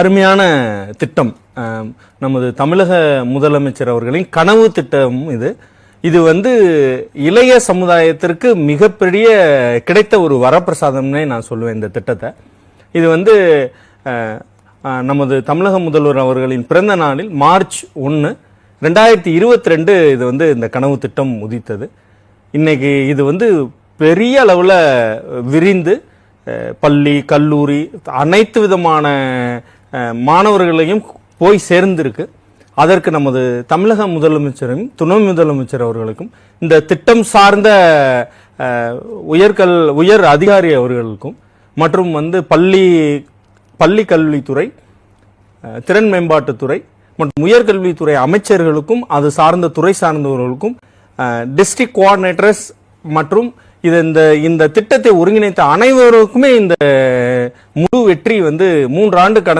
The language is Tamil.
அருமையான திட்டம். நமது தமிழக முதலமைச்சர் அவர்களின் கனவு திட்டம் இது இளைய சமுதாயத்திற்கு மிகப்பெரிய கிடைத்த ஒரு வரப்பிரசாதம்னே நான் சொல்லுவேன். இந்த திட்டத்தை இது நமது தமிழக முதல்வர் அவர்களின் பிறந்த நாளில் மார்ச் 1, 2022 இது இந்த கனவு திட்டம் உதித்தது. இன்னைக்கு இது பெரிய அளவில் விரிந்து பள்ளி, கல்லூரி, அனைத்து விதமான மாணவர்களையும் போய் சேர்ந்திருக்கு. அதற்கு நமது தமிழக முதலமைச்சரும் துணை முதலமைச்சர் அவர்களுக்கும் இந்த திட்டம் சார்ந்த உயர் அதிகாரி அவர்களுக்கும் மற்றும் பள்ளி கல்வித்துறை, திறன் மேம்பாட்டுத்துறை மற்றும் உயர்கல்வித்துறை அமைச்சர்களுக்கும் அது சார்ந்த துறை சார்ந்தவர்களுக்கும் டிஸ்ட்ரிக்ட் கோஆர்டினேட்டர்ஸ் மற்றும் இந்த திட்டத்தை ஒருங்கிணைத்த அனைவருக்குமே இந்த முழு வெற்றி 3 ஆண்டு கடந்த